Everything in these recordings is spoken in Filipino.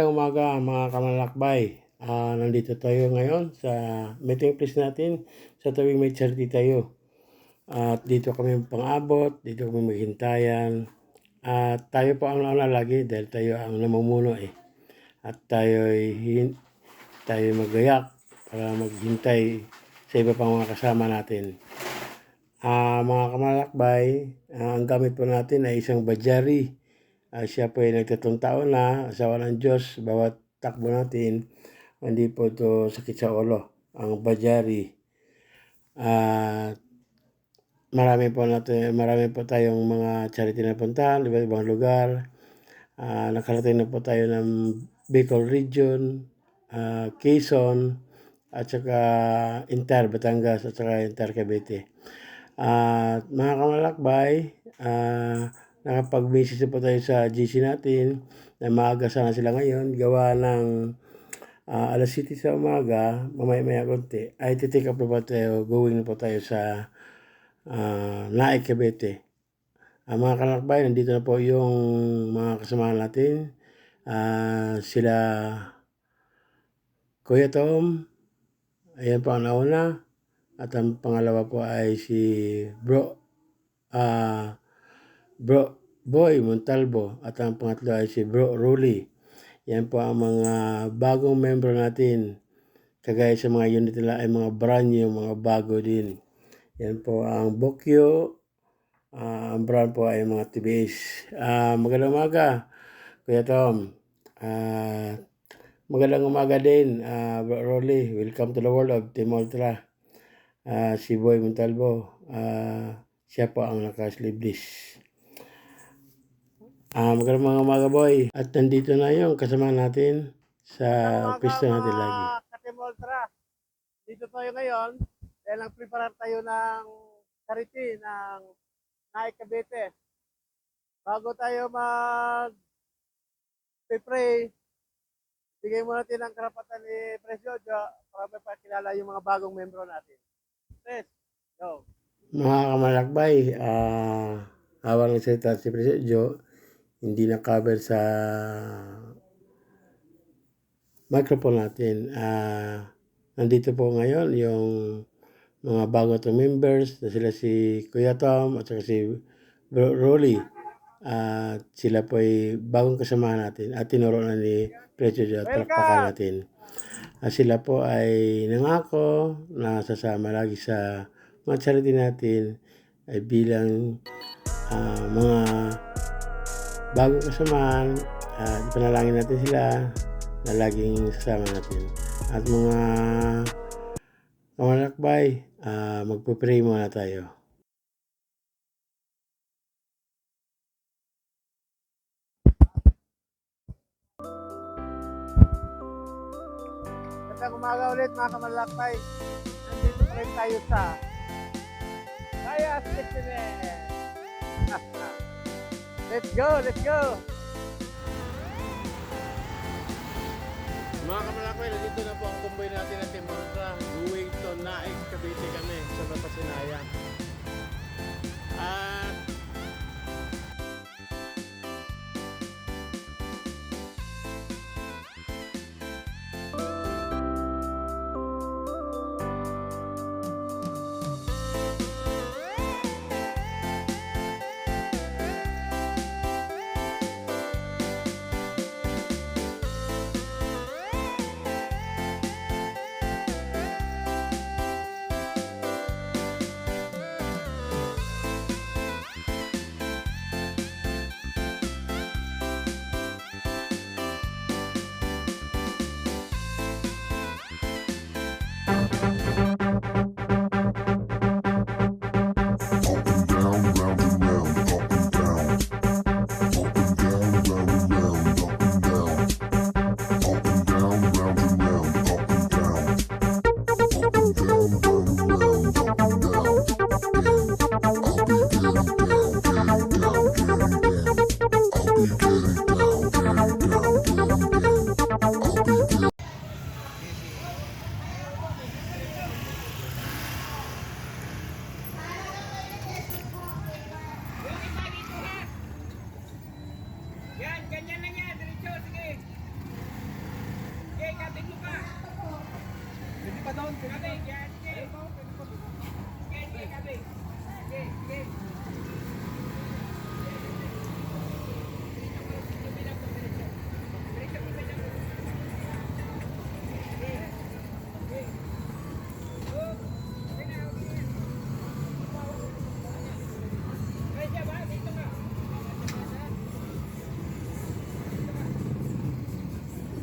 Magandang umaga mga kamalakbay. Nandito tayo ngayon sa meeting place natin sa tuwing may charity tayo. At dito kami pang-abot, dito kami maghintayan. At tayo po ang nauna lagi dahil tayo ang namumuno eh. At tayo magayak para maghintay sa iba pang mga kasama natin. Mga kamalakbay, ang gamit po natin ay isang badyari. Siya po ay nagtatong taon na, asawa ng Diyos. Bawat takbo natin, hindi po ito sakit sa ulo. Ang badyari. Marami po tayong mga charity na puntahan, iba't ibang lugar. Nakarating na po tayo ng Bicol Region, Quezon, at saka Inter Batangas, at saka Inter Cavite. Mga kamalakbay, nakapag-message po tayo sa GC natin na maaga sana sila ngayon. Gawa ng alas 7 sa umaga, mamaya-maya konti, ay titake up na po tayo, going na po tayo sa Naik Cavite. Mga kamalakbay, nandito na po yung mga kasama natin. Sila Kuya Tom, ayan po ang nauna. At ang pangalawa po ay si Bro Boy Montalvo, at ang pangatlo ay si Bro Ruli. Yan po ang mga bagong member natin. Kagaya sa mga unit nila ay mga brand new, mga bago din. Yan po ang Bokyo. Ang brand po ay mga TBS. Magandang umaga, Kuya Tom. Magandang umaga din, Bro Ruli. Welcome to the world of Team Ultra. Si Boy Montalvo, siya po ang naka-sleeveless. Magandang mga umaga, boy. At nandito na yung kasama natin sa pista natin lagi. Team Ultra, dito tayo ngayon dahil nag-prepare tayo ng charity ng Naik Cavite. Bago tayo mag-pray, bigay muna natin ang karapatan ni Presyo para may pakilala yung mga bagong membro natin. Pres, go. Mga kamalakbay, habang nagsalita si Presyo, hindi na-cover sa microphone natin. Nandito po ngayon yung mga bago itong members na sila si Kuya Tom at saka si Bro Rolly. Sila po ay bagong kasama natin at tinuro na ni Presyo at palakpakan natin. Sila po ay nangako na sasama lagi sa mga charity natin ay bilang mga bagong kasamaan. Ipanalangin natin sila na laging sasama natin. At mga kamalakbay, magpupray muna tayo. Magandang umaga ulit mga kamalakbay. Nandito pa rin tayo sa Kaya Fitness. Let's go, let's go. Mga kamalakbay, nandito na po ang kumboy natin ng Team Ultra. Going to Naik Cavite kami sa Batasinaya. At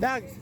Dags!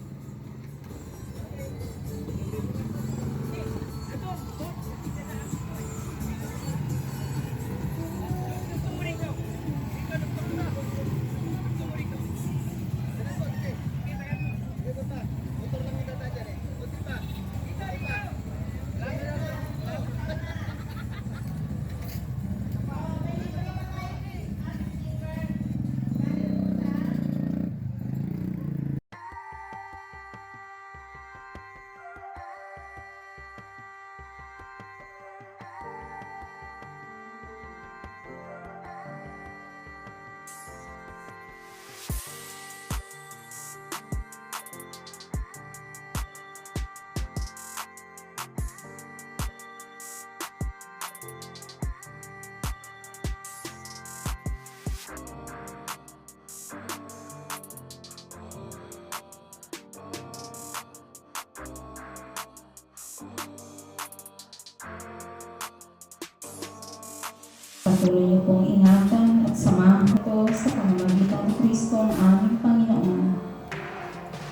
Patuloy niyo pong ingatan at samahan ito sa pamamagitan ni Kristo ang aming Panginoon.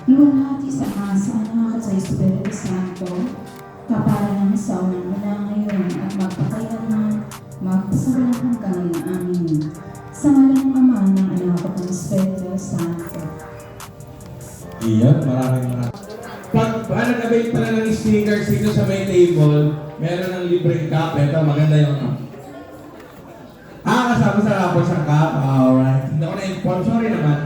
Luwalhati sa Ama, sa Anak at sa Espiritu Santo, kapara ng sa unang-una ngayon at magpakailanman, magpasawalang hanggan. Amen. Sa ngalan ng Ama, ng Anak at ng Espiritu Santo. Iyan, maraming. Pag nag-avail pala ng stickers dito sa may table, meron ng libreng cup. Ito, maganda yung kasama sa rapos ang cup. Alright. Hindi ako na-inform. Sorry naman.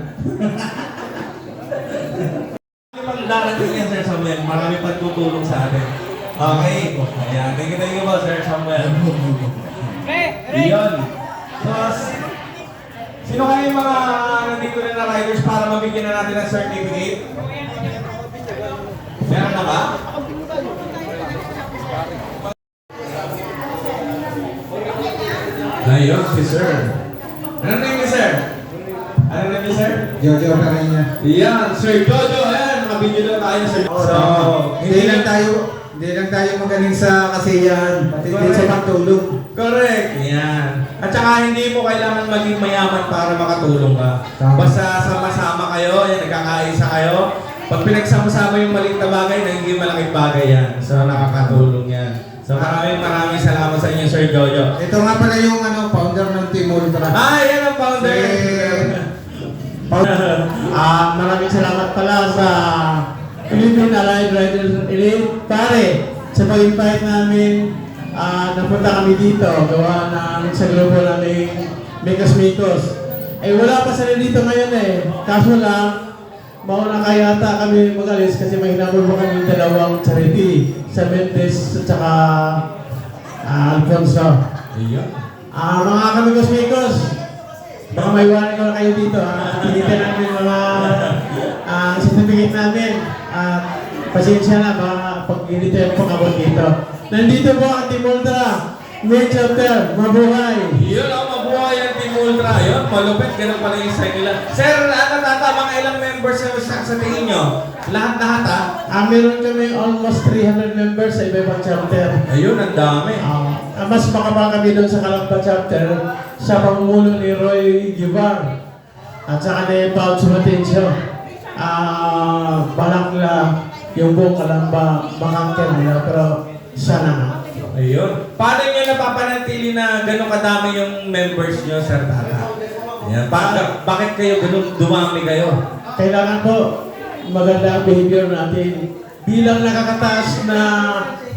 Pag darating yan, Sir Samuel, marami pagtutulong sa atin. Okay. Ayan. Thank you po, Sir Samuel. Iyon. So, sino kayo yung mga nandito na riders para mabigyan na natin ng certificate? Meron na ba? Ayun, si Sir. Ano name ni Sir? Ano name ni Sir? Jojo Carreño. Yan, Sir Jojo. Ayan, makabidyo na tayo, Sir. So, Hindi lang tayo magaling sa kasiyahan, pati din sa pagtulong. Correct. Yan. At saka hindi mo kailangan maging mayaman para makatulong ka. Tama. Basta sama-sama kayo, yan, nagkakaisa kayo. Pag pinagsama-sama yung maliit na bagay, nagiging malaking bagay yan. So, nakakatulong yan. So, maraming salamat sa inyo, Sir Jojo. Ito nga pala yung founder ng Team Ultra. Yan ang founder. Maraming salamat pala sa Philippine Allied Riders Elite. Pare, sa pag-invite namin, napunta kami dito, gawa ng sa grupo namin Mikos. Wala pa sila dito ngayon Kaso lang, mauna kayata kami magalis kasi may hinabol mo kami dalawang charity, sa Mendes at saka Alfonso. Mga Mikos, baka may iwanan ko na kayo dito. Pilitan namin mga certificate namin. Pasensya na, baka pag-inito yung pangabot dito. Nandito po ang Team Ultra, May Chapter, mabuhay! Yun ang mabuhay ang Team Ultra. Yun, malupit. Ganun pala yung sa nila. Sir, mga ilang members sa tingin nyo? Lahat Meron kami almost 300 members sa iba-ibang chapter. Ayun, ang dami. Mas makaba kami doon sa Kalamba chapter sa pamumuno ni Roy Givar at saka ni Paul Sumatencio. Balakla yung buong Kalamba makangkin nila, pero sana nga. Ayun. Paano nyo napapanatili na gano'ng kadami yung members nyo, Sir Tata? Ayan. Bakit kayo gano'ng dumami kayo? Kailangan po maganda ang behavior natin. Bilang nakakataas na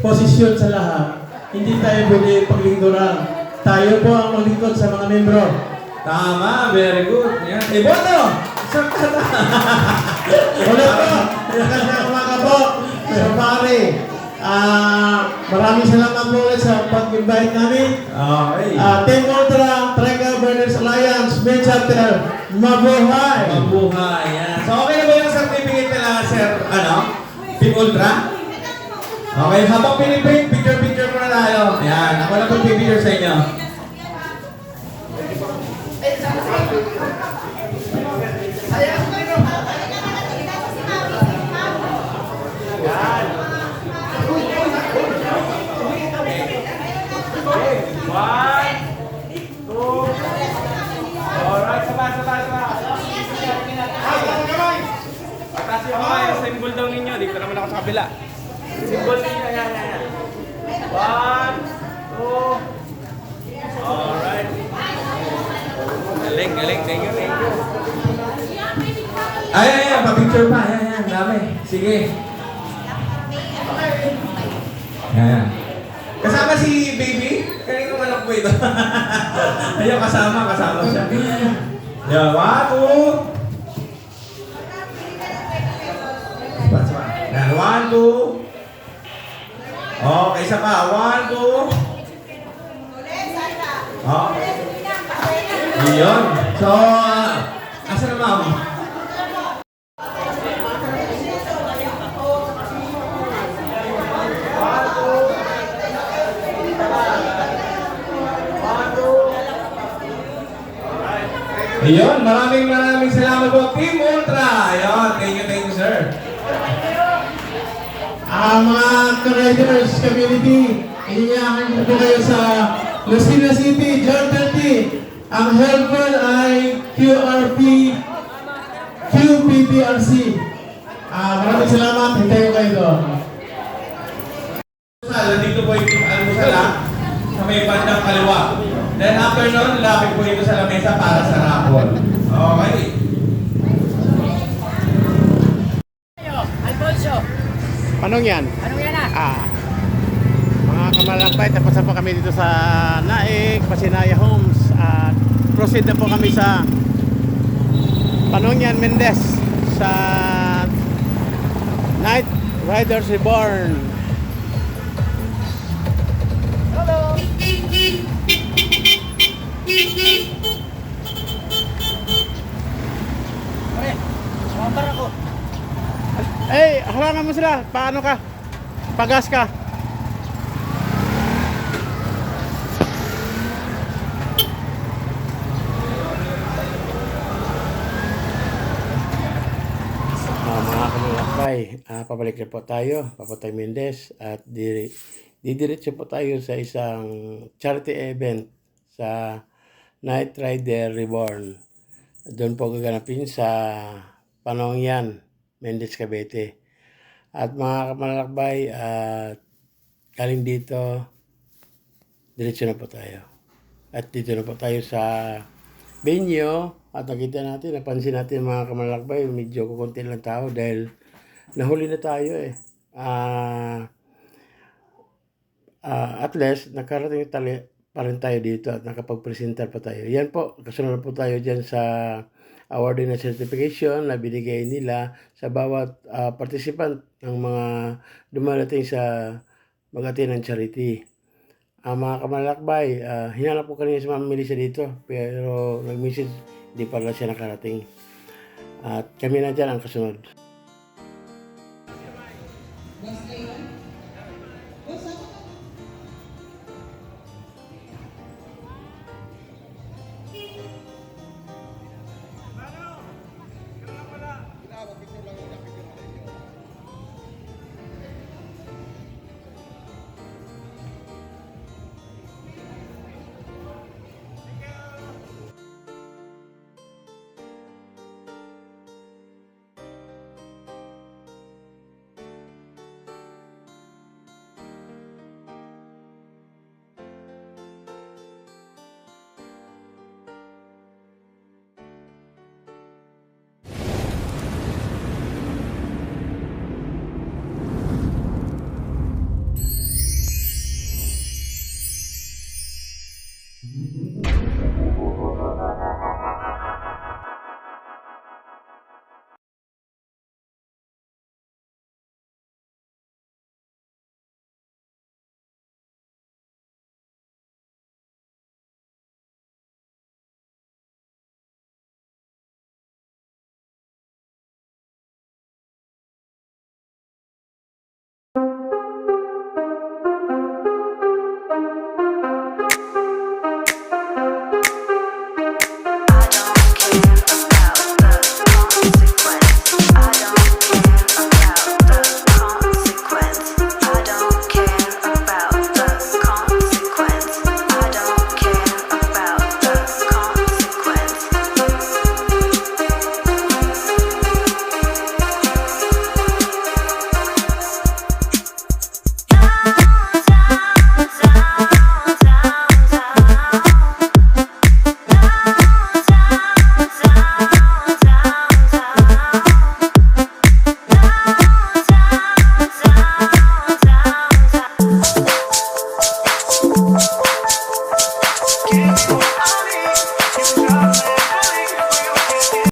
posisyon sa lahat, hindi tayo pwede paglingkuran. Tayo po ang maglingkod sa mga membro. Tama, very good. Yan. Boto! Sir Tata! Ulit po! Magandang umaga po! So pare, maraming salamat po ulit sa pag-invite namin. Okay. Team Ultra, Trega Burners Alliance, Main Chapter, mabuhay! Mabuhay. Yan. So, okay na ba yung certificate nila, Sir, Team Ultra? Okay, habang piniprint, picture-picture muna tayo. Ayan, ako lang pag-picture sa inyo. One, two, alright, sabay. Pataas yung kamay, symbol daw ninyo. Dito naman ako sa kabila. Symbol ninyo, yan. One, two, alright. Galing, thank you. Ay, pa-picture pa, yan, dami. Sige. Yan. Kasama si baby? Kanino manok mo ito? Ayun, kasama siya. Yan, one, two. Yan, one, two. Okay, isa pa. One, two. Okay. Yun. So, asa na ma'am? Ayun, maraming salamat po, Team Ultra. Ayun, thank you, sir. Mga ka-riders community, inyayahan ko kayo sa Lucena City, John 30. Ang helper ay QPTRC. Maraming salamat, hintayin ko kayo doon. Nandito po yung almusala sa may bandang kaliwa. Then after nun, lapit po ito sa lamesa para sa raffle. Okay. Alfonso, Anong yan? anong yan ah? Mga kamalakbay, tapos na po kami dito sa Naik, Pasinaya Homes. At proceed na po kami sa Panongyan, Mendez sa Night Riders Reborn. Pare, sumambar ako. Harangan mo sila. Paano ka? Pagas ka. Mga kamalakbay, pabalik na po tayo, Papatay Mendez, at didiretso po tayo sa isang charity event sa Night Rider Reborn. Doon po gaganapin sa Panongyan, Mendez, Cavite. At mga kamalakbay, galing dito, diretso na po tayo. At dito na po tayo sa venue. At nakita natin, napansin natin mga kamalakbay, medyo kukunti lang tao dahil nahuli na tayo eh. At least, nakarating pa rin tayo dito at nakapag-presentar pa tayo. Yan po, kasunod po tayo dyan sa awarding na certification na binigay nila sa bawat participant ng mga dumarating sa mag-attend ng charity. Mga kamalakbay, hinanap ko kanina si Ma'am Melissa dito, pero nag-message, hindi pala siya nakarating. At kami na dyan ang kasunod. Thank you.